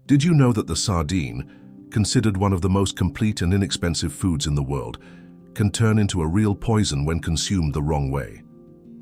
Did you know that the sardine, considered one of the most complete and inexpensive foods in the world, can turn into a real poison when consumed the wrong way?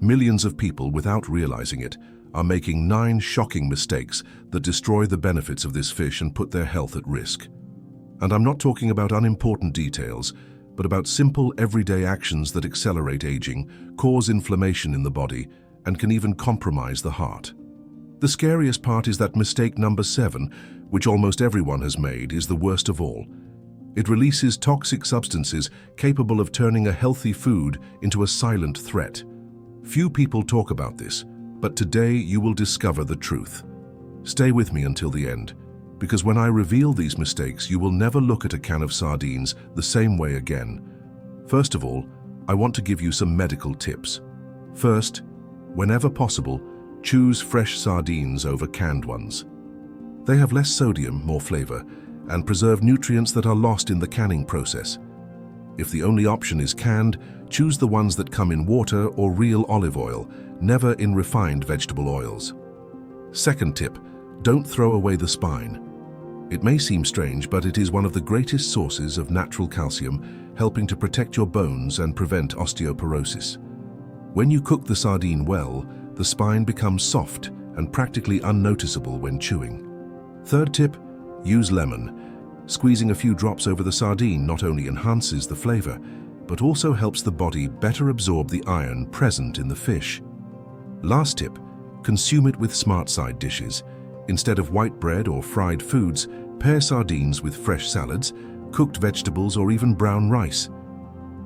Millions of people, without realizing it, are making 9 shocking mistakes that destroy the benefits of this fish and put their health at risk. And I'm not talking about unimportant details, but about simple, everyday actions that accelerate aging, cause inflammation in the body, and can even compromise the heart. The scariest part is that mistake number 7, which almost everyone has made, is the worst of all. It releases toxic substances capable of turning a healthy food into a silent threat. Few people talk about this, but today you will discover the truth. Stay with me until the end, because when I reveal these mistakes, you will never look at a can of sardines the same way again. First of all, I want to give you some medical tips. First, whenever possible, choose fresh sardines over canned ones. They have less sodium, more flavor, and preserve nutrients that are lost in the canning process. If the only option is canned, choose the ones that come in water or real olive oil, never in refined vegetable oils. Second tip, don't throw away the spine. It may seem strange, but it is one of the greatest sources of natural calcium, helping to protect your bones and prevent osteoporosis. When you cook the sardine well, the spine becomes soft and practically unnoticeable when chewing. Third tip, use lemon. Squeezing a few drops over the sardine not only enhances the flavor, but also helps the body better absorb the iron present in the fish. Last tip, consume it with smart side dishes. Instead of white bread or fried foods, pair sardines with fresh salads, cooked vegetables, or even brown rice.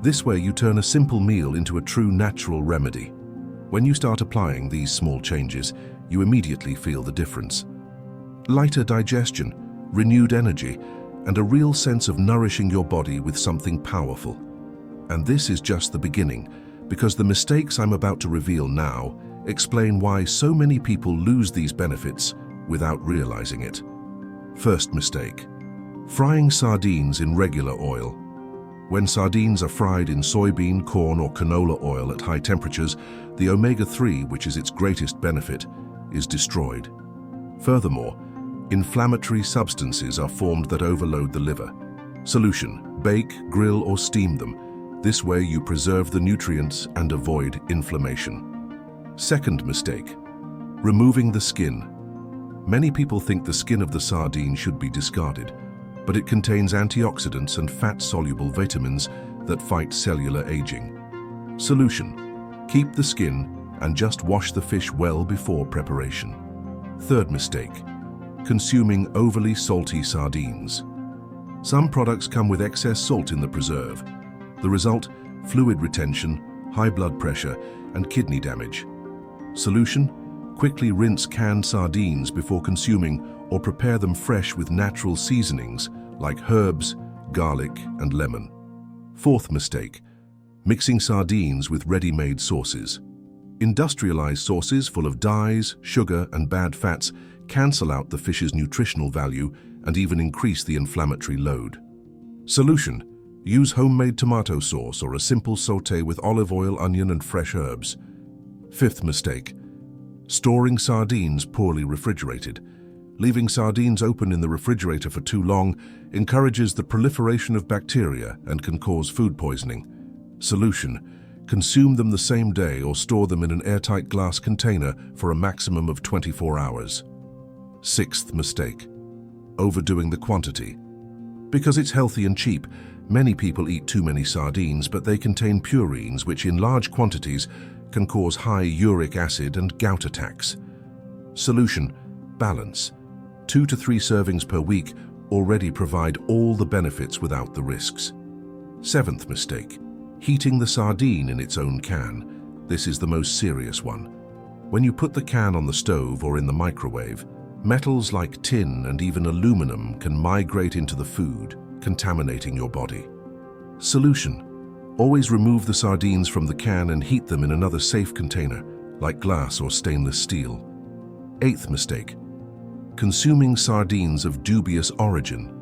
This way you turn a simple meal into a true natural remedy. When you start applying these small changes, you immediately feel the difference. Lighter digestion, renewed energy, and a real sense of nourishing your body with something powerful. And this is just the beginning, because the mistakes I'm about to reveal now explain why so many people lose these benefits without realizing it. First mistake, frying sardines in regular oil. When sardines are fried in soybean, corn, or canola oil at high temperatures, the omega-3, which is its greatest benefit, is destroyed. Furthermore, inflammatory substances are formed that overload the liver. Solution, bake, grill, or steam them. This way you preserve the nutrients and avoid inflammation. Second mistake, removing the skin. Many people think the skin of the sardine should be discarded, but it contains antioxidants and fat-soluble vitamins that fight cellular aging. Solution, keep the skin and just wash the fish well before preparation. Third mistake, consuming overly salty sardines. Some products come with excess salt in the preserve. The result, fluid retention, high blood pressure, and kidney damage. Solution, quickly rinse canned sardines before consuming or prepare them fresh with natural seasonings like herbs, garlic, and lemon. Fourth mistake, mixing sardines with ready-made sauces. Industrialized sauces full of dyes, sugar, and bad fats cancel out the fish's nutritional value and even increase the inflammatory load. Solution, use homemade tomato sauce or a simple sauté with olive oil, onion, and fresh herbs. Fifth mistake, storing sardines poorly refrigerated. Leaving sardines open in the refrigerator for too long encourages the proliferation of bacteria and can cause food poisoning. Solution, consume them the same day or store them in an airtight glass container for a maximum of 24 hours. Sixth mistake, overdoing the quantity. Because it's healthy and cheap, many people eat too many sardines, but they contain purines, which in large quantities can cause high uric acid and gout attacks. Solution, balance. 2 to 3 servings per week already provide all the benefits without the risks. Seventh mistake, heating the sardine in its own can. This is the most serious one. When you put the can on the stove or in the microwave, metals like tin and even aluminum can migrate into the food, contaminating your body. Solution, always remove the sardines from the can and heat them in another safe container, like glass or stainless steel. Eighth mistake, consuming sardines of dubious origin.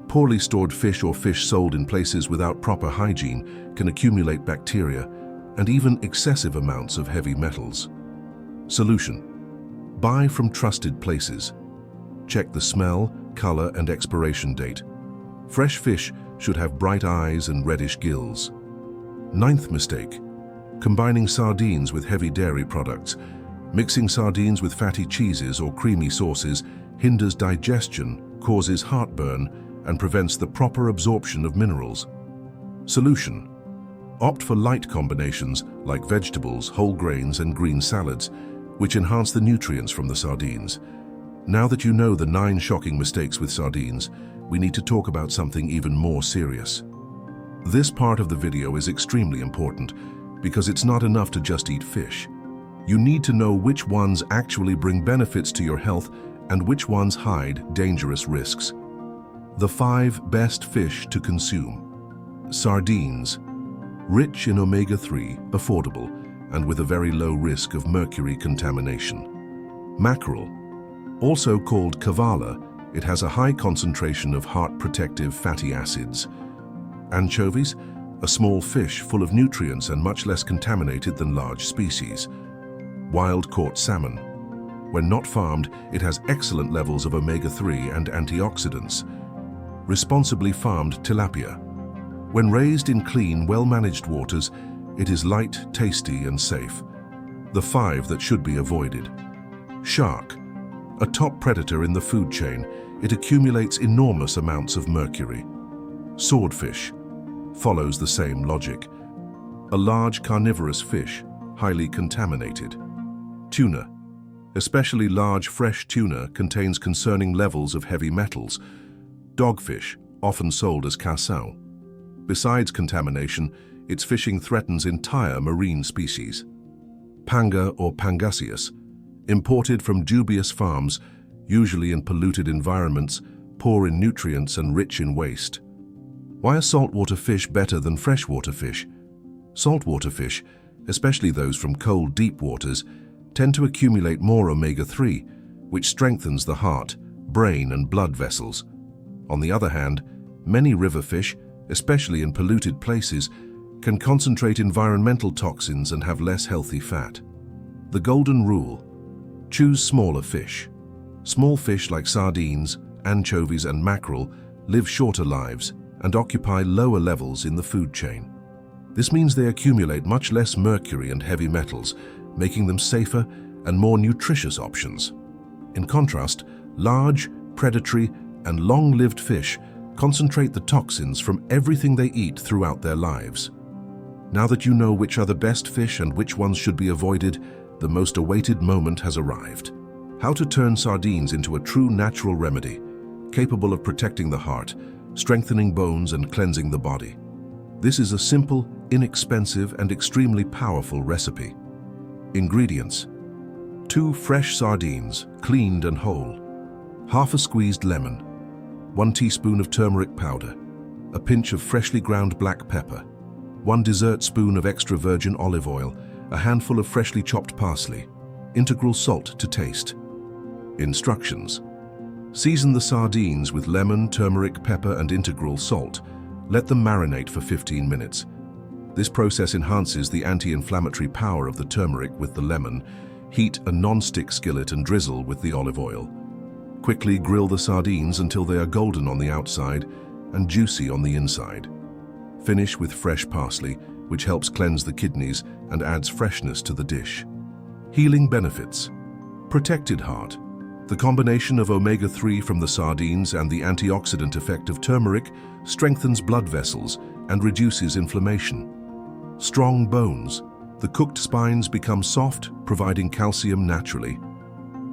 Poorly stored fish or fish sold in places without proper hygiene can accumulate bacteria and even excessive amounts of heavy metals. Solution, buy from trusted places. Check the smell, color, and expiration date. Fresh fish should have bright eyes and reddish gills. Ninth mistake: combining sardines with heavy dairy products. Mixing sardines with fatty cheeses or creamy sauces hinders digestion, causes heartburn, and prevents the proper absorption of minerals. Solution: opt for light combinations like vegetables, whole grains, and green salads, which enhance the nutrients from the sardines. Now that you know the 9 shocking mistakes with sardines, we need to talk about something even more serious. This part of the video is extremely important because it's not enough to just eat fish. You need to know which ones actually bring benefits to your health and which ones hide dangerous risks. The 5 best fish to consume. Sardines. Rich in omega-3, affordable, and with a very low risk of mercury contamination. Mackerel. Also called kavala, it has a high concentration of heart-protective fatty acids. Anchovies, a small fish full of nutrients and much less contaminated than large species. Wild-caught salmon. When not farmed, it has excellent levels of omega-3 and antioxidants. Responsibly farmed tilapia. When raised in clean, well-managed waters, it is light, tasty, and safe. The 5 that should be avoided. Shark. A top predator in the food chain, it accumulates enormous amounts of mercury. Swordfish. Follows the same logic. A large carnivorous fish, highly contaminated. Tuna. Especially large fresh tuna contains concerning levels of heavy metals. Dogfish, often sold as cassau. Besides contamination, its fishing threatens entire marine species. Panga or Pangasius, imported from dubious farms, usually in polluted environments, poor in nutrients and rich in waste. Why are saltwater fish better than freshwater fish? Saltwater fish, especially those from cold, deep waters, tend to accumulate more omega-3, which strengthens the heart, brain, and blood vessels. On the other hand, many river fish, especially in polluted places, can concentrate environmental toxins and have less healthy fat. The golden rule: choose smaller fish. Small fish like sardines, anchovies, and mackerel live shorter lives and occupy lower levels in the food chain. This means they accumulate much less mercury and heavy metals, making them safer and more nutritious options. In contrast, large, predatory, and long-lived fish concentrate the toxins from everything they eat throughout their lives. Now that you know which are the best fish and which ones should be avoided, the most awaited moment has arrived. How to turn sardines into a true natural remedy, capable of protecting the heart, strengthening bones, and cleansing the body. This is a simple, inexpensive, and extremely powerful recipe. Ingredients: 2 fresh sardines, cleaned and whole, half a squeezed lemon, 1 teaspoon of turmeric powder, a pinch of freshly ground black pepper, 1 dessert spoon of extra virgin olive oil, a handful of freshly chopped parsley, integral salt to taste. Instructions: season the sardines with lemon, turmeric, pepper, and integral salt. Let them marinate for 15 minutes. This process enhances the anti-inflammatory power of the turmeric with the lemon. Heat a non-stick skillet and drizzle with the olive oil. Quickly grill the sardines until they are golden on the outside and juicy on the inside. Finish with fresh parsley, which helps cleanse the kidneys and adds freshness to the dish. Healing benefits: protected heart. The combination of omega-3 from the sardines and the antioxidant effect of turmeric strengthens blood vessels and reduces inflammation. Strong bones. The cooked spines become soft, providing calcium naturally.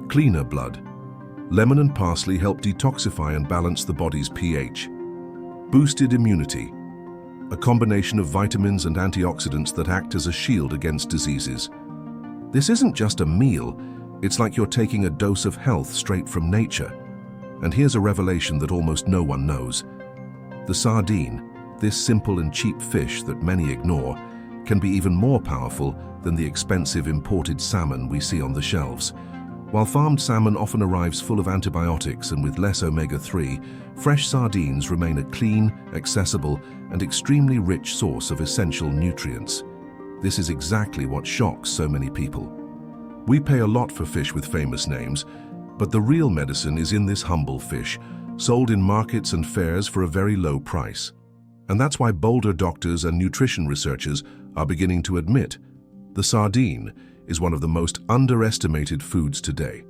Cleaner blood. Lemon and parsley help detoxify and balance the body's pH. Boosted immunity. A combination of vitamins and antioxidants that act as a shield against diseases. This isn't just a meal, it's like you're taking a dose of health straight from nature. And here's a revelation that almost no one knows. The sardine, this simple and cheap fish that many ignore, can be even more powerful than the expensive imported salmon we see on the shelves. While farmed salmon often arrives full of antibiotics and with less omega-3, fresh sardines remain a clean, accessible, and extremely rich source of essential nutrients. This is exactly what shocks so many people. We pay a lot for fish with famous names, but the real medicine is in this humble fish, sold in markets and fairs for a very low price. And that's why bolder doctors and nutrition researchers are beginning to admit the sardine is one of the most underestimated foods today.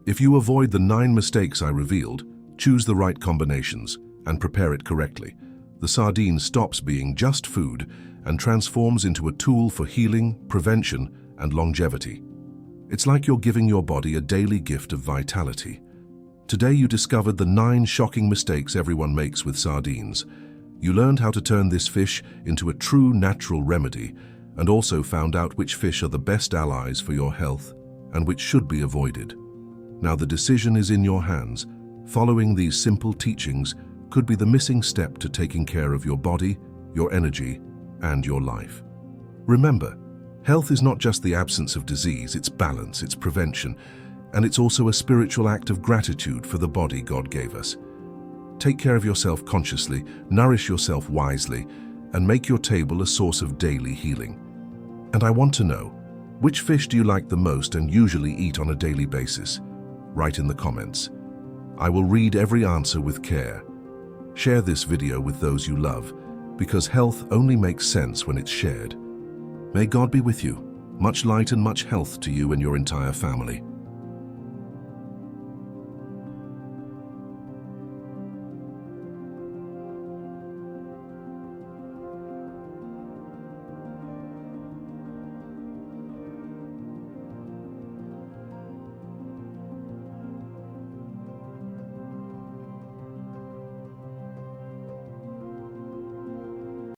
If you avoid the 9 mistakes I revealed, choose the right combinations, and prepare it correctly, the sardine stops being just food and transforms into a tool for healing, prevention, and longevity. It's like you're giving your body a daily gift of vitality. Today you discovered the 9 shocking mistakes everyone makes with sardines. You learned how to turn this fish into a true natural remedy, and also found out which fish are the best allies for your health and which should be avoided. Now the decision is in your hands. Following these simple teachings could be the missing step to taking care of your body, your energy, and your life. Remember, health is not just the absence of disease, it's balance, it's prevention, and it's also a spiritual act of gratitude for the body God gave us. Take care of yourself consciously, nourish yourself wisely, and make your table a source of daily healing. And I want to know, which fish do you like the most and usually eat on a daily basis? Write in the comments. I will read every answer with care. Share this video with those you love, because health only makes sense when it's shared. May God be with you. Much light and much health to you and your entire family.